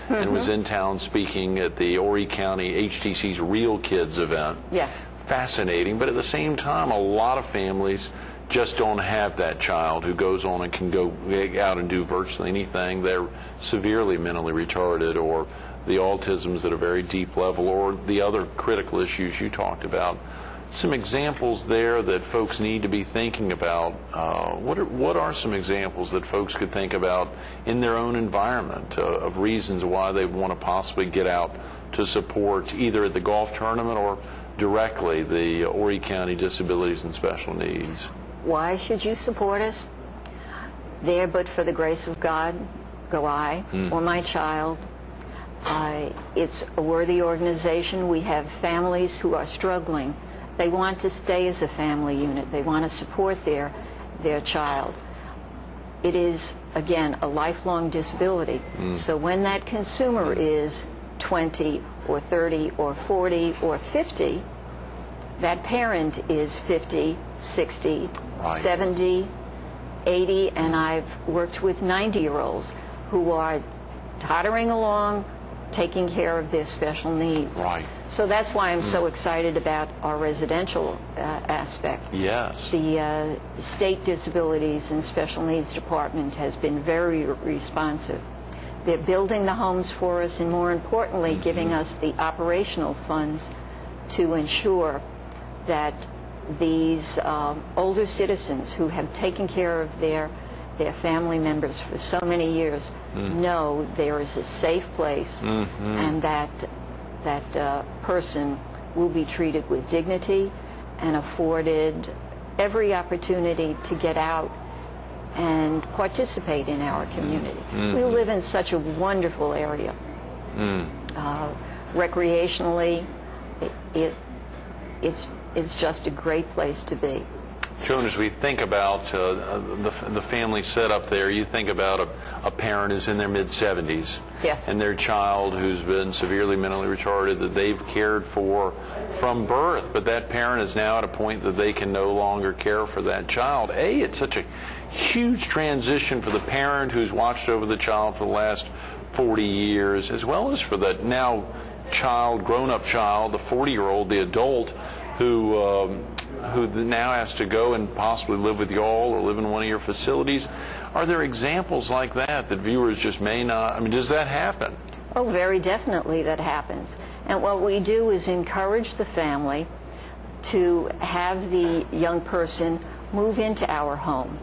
and was in town speaking at the Horry County HTC's Real Kids event. Yes. Fascinating, but at the same time, a lot of families just don't have that child who goes on and can go out and do virtually anything. They're severely mentally retarded, or the autism's at a very deep level, or the other critical issues you talked about. Some examples there that folks need to be thinking about. What are some examples that folks could think about in their own environment of reasons why they want to possibly get out to support either at the golf tournament or directly the Horry County Disabilities and Special Needs? Why should you support us? There but for the grace of God go I or my child. It's a worthy organization. We have families who are struggling. They want to stay as a family unit. They want to support their child. It is, again, a lifelong disability. So when that consumer is 20 or 30 or 40 or 50, that parent is 50, 60, right. 70, 80, and I've worked with 90-year-olds who are tottering along, taking care of their special needs. Right. So that's why I'm so excited about our residential aspect. Yes. The State Disabilities and Special Needs Department has been very responsive. They're building the homes for us, and more importantly, giving us the operational funds to ensure that these older citizens who have taken care of their family members for so many years know there is a safe place, and that person will be treated with dignity and afforded every opportunity to get out and participate in our community. We live in such a wonderful area. Recreationally, it's just a great place to be. Joan, as we think about the family setup there, you think about a parent who's in their mid-70s. Yes. And their child who's been severely mentally retarded that they've cared for from birth, but that parent is now at a point that they can no longer care for that child. It's such a huge transition for the parent who's watched over the child for the last 40 years, as well as for the now grown-up child, the 40-year-old, the adult, who now has to go and possibly live with y'all or live in one of your facilities. Are there examples like that viewers just may not, I mean, does that happen? Oh, very definitely that happens. And what we do is encourage the family to have the young person move into our home.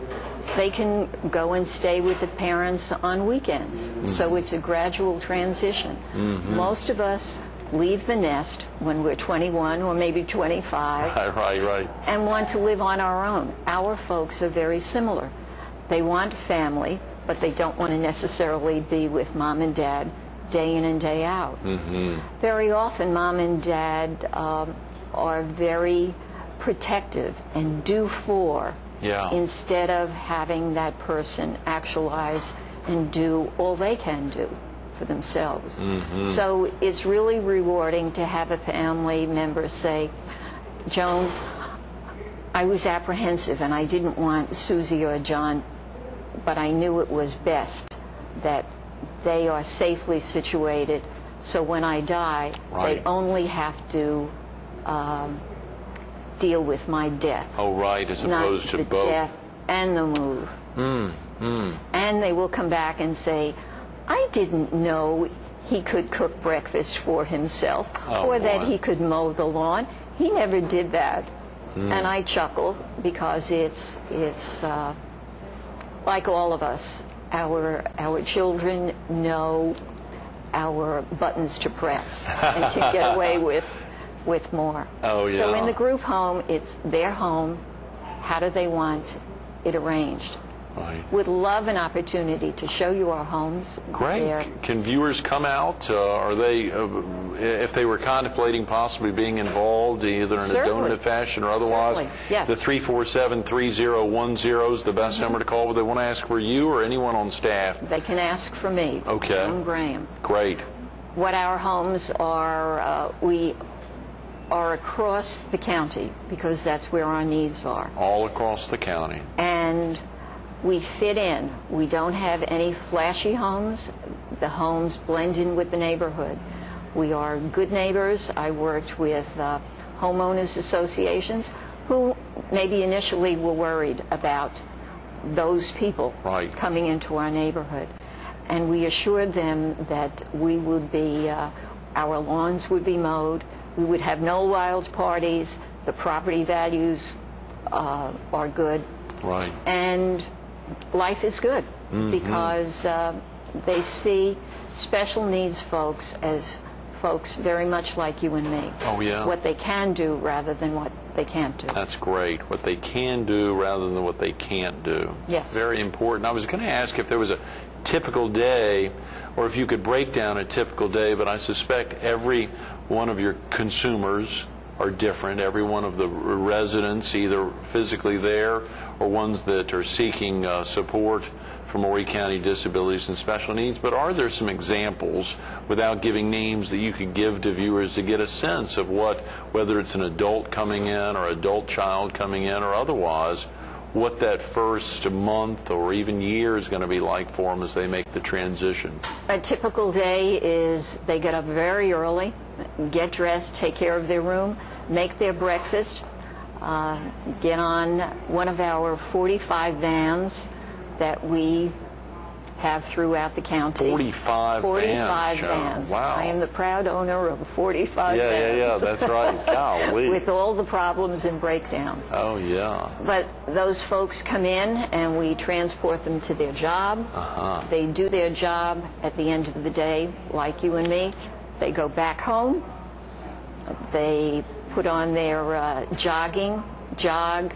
They can go and stay with the parents on weekends. So it's a gradual transition. Most of us leave the nest when we're 21 or maybe 25 right. and want to live on our own. Our folks are very similar. They want family, but they don't want to necessarily be with mom and dad day in and day out. Very often mom and dad are very protective and do for, instead of having that person actualize and do all they can do for themselves. So it's really rewarding to have a family member say, Joan, I was apprehensive and I didn't want Susie or John, but I knew it was best that they are safely situated, so when I die, they only have to deal with my death. Oh, right, as opposed to both. Not the death and the move. And they will come back and say, I didn't know he could cook breakfast for himself, or that he could mow the lawn. He never did that. And I chuckle because it's like all of us. Our children know our buttons to press and can get away with more. So in the group home, it's their home. How do they want it arranged? Would love an opportunity to show you our homes. Great. Can viewers come out? Are they, if they were contemplating possibly being involved, either in a donative fashion or otherwise? Yes. The 347-3010 is the best number to call. Would they want to ask for you or anyone on staff? They can ask for me. Okay. Joan Graham. Great. What our homes are, we are across the county because that's where our needs are. All across the county. And we fit in. We don't have any flashy homes. The homes blend in with the neighborhood. We are good neighbors. I worked with homeowners associations who maybe initially were worried about those people coming into our neighborhood. And we assured them that we would be, our lawns would be mowed, we would have no wild parties, the property values are good, and life is good because they see special needs folks as folks very much like you and me. Oh, yeah. What they can do rather than what they can't do. That's great. What they can do rather than what they can't do. Yes. Very important. I was going to ask if there was a typical day, or if you could break down a typical day, but I suspect every one of your consumers are different. Every one of the residents, either physically there or ones that are seeking support from Horry County Disabilities and Special Needs. But are there some examples, without giving names, that you could give to viewers to get a sense of what, whether it's an adult coming in or adult child coming in or otherwise, what that first month or even year is going to be like for them as they make the transition? A typical day is they get up very early, get dressed, take care of their room, make their breakfast, get on one of our 45 vans that we have throughout the county. 45 vans. Wow. I am the proud owner of 45 vans. Yeah, that's right. Golly. With all the problems and breakdowns. Oh, yeah. But those folks come in and we transport them to their job. They do their job at the end of the day, like you and me. They go back home. They put on their jog,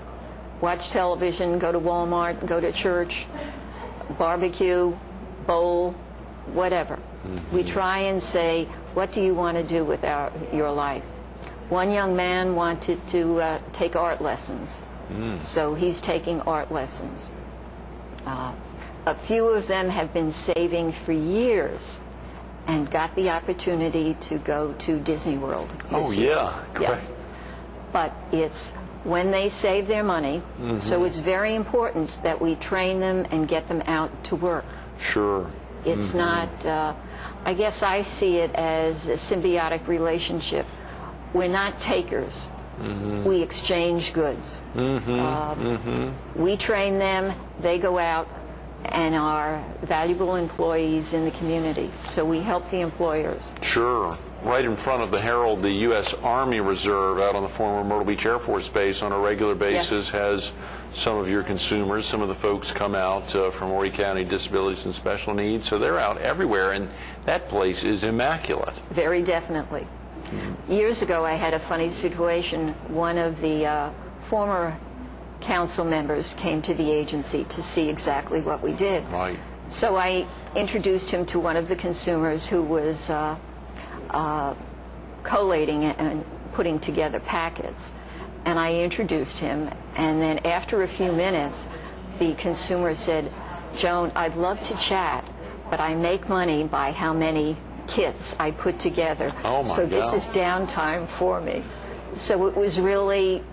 watch television, go to Walmart, go to church, barbecue, bowl, whatever. We try and say, what do you want to do with your life? One young man wanted to take art lessons, so he's taking art lessons. A few of them have been saving for years and got the opportunity to go to Disney World this year. Yeah. Yes. But it's when they save their money, so it's very important that we train them and get them out to work. Sure. It's not, I guess I see it as a symbiotic relationship. We're not takers. We exchange goods. We train them, they go out and are valuable employees in the community. So we help the employers. Sure. Right in front of the Herald, the U.S. Army Reserve out on the former Myrtle Beach Air Force Base on a regular basis has some of your consumers. Some of the folks come out from Horry County Disabilities and Special Needs, so they're out everywhere, and that place is immaculate. Very definitely. Years ago, I had a funny situation. One of the former council members came to the agency to see exactly what we did. Right. So I introduced him to one of the consumers who was collating and putting together packets. And I introduced him, and then after a few minutes, the consumer said, "Joan, I'd love to chat, but I make money by how many kits I put together. Oh my so God. This is downtime for me." So it was really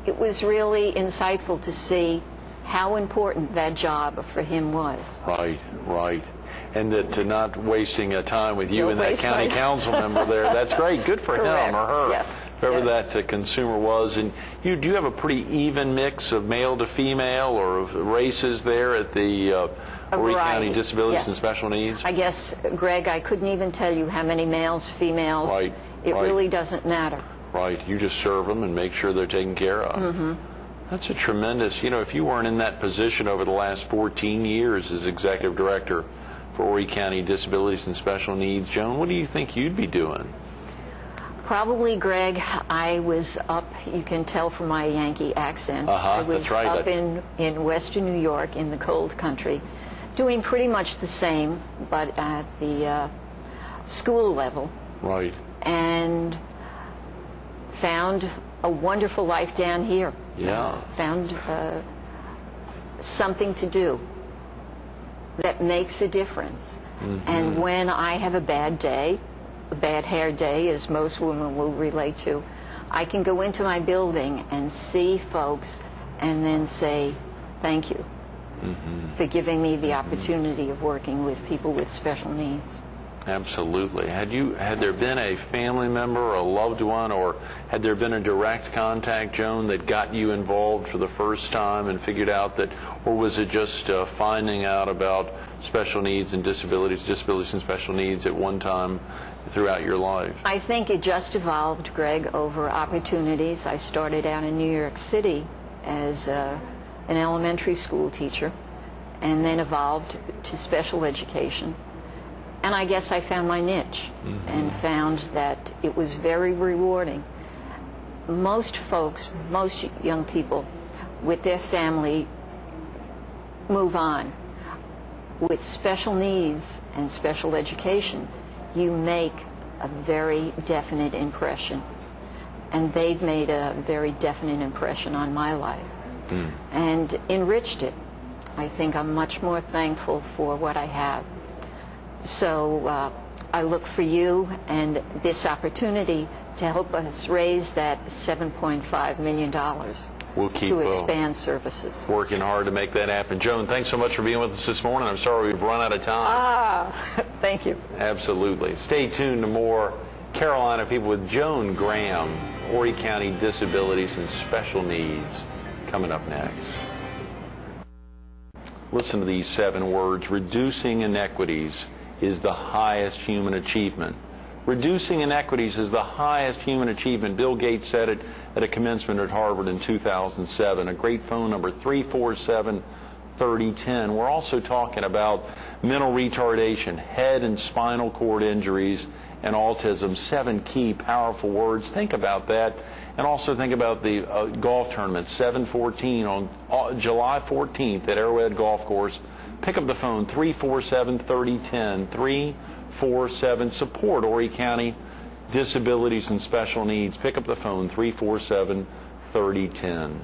insightful to see how important that job for him was. Right. And that to not wasting a time with you and that county council member there, that's great. Good for him or her. Yes. Whoever that consumer was. And do you have a pretty even mix of male to female or of races there at the Horry County Disabilities and Special Needs? I guess, Greg, I couldn't even tell you how many males, females. It really doesn't matter. Right. You just serve them and make sure they're taken care of. That's a tremendous, if you weren't in that position over the last 14 years as executive director for Horry County Disabilities and Special Needs, Joan, what do you think you'd be doing? Probably, Greg, I was up, you can tell from my Yankee accent, I was that's right. up in western New York in the cold country, doing pretty much the same, but at the school level. Right. And found a wonderful life down here. Yeah. Found something to do that makes a difference. And when I have a bad day, a bad hair day, as most women will relate to, I can go into my building and see folks and then say, thank you for giving me the opportunity of working with people with special needs. Absolutely. Had there been a family member, a loved one, or had there been a direct contact, Joan, that got you involved for the first time and figured out that, or was it just finding out about special needs and disabilities and special needs at one time throughout your life? I think it just evolved, Greg, over opportunities. I started out in New York City as an elementary school teacher, and then evolved to special education. And I guess I found my niche and found that it was very rewarding. Most folks, most young people with their family move on. With special needs and special education, you make a very definite impression. And they've made a very definite impression on my life and enriched it. I think I'm much more thankful for what I have. So I look for you and this opportunity to help us raise that $7.5 million we'll keep to expand services. Working hard to make that happen. Joan, thanks so much for being with us this morning. I'm sorry we've run out of time. Thank you. Absolutely. Stay tuned to more Carolina People with Joan Graham, Horry County Disabilities and Special Needs, coming up next. Listen to these 7 words. Reducing inequities is the highest human achievement. Reducing inequities is the highest human achievement. Bill Gates said it at a commencement at Harvard in 2007. A great phone number, 347-3010. We're also talking about mental retardation, head and spinal cord injuries, and autism. 7 key, powerful words. Think about that. And also think about the golf tournament, 7-14 on July 14th at Arrowhead Golf Course. Pick up the phone, 347-3010, 347, support Horry County Disabilities and Special Needs. Pick up the phone, 347-3010.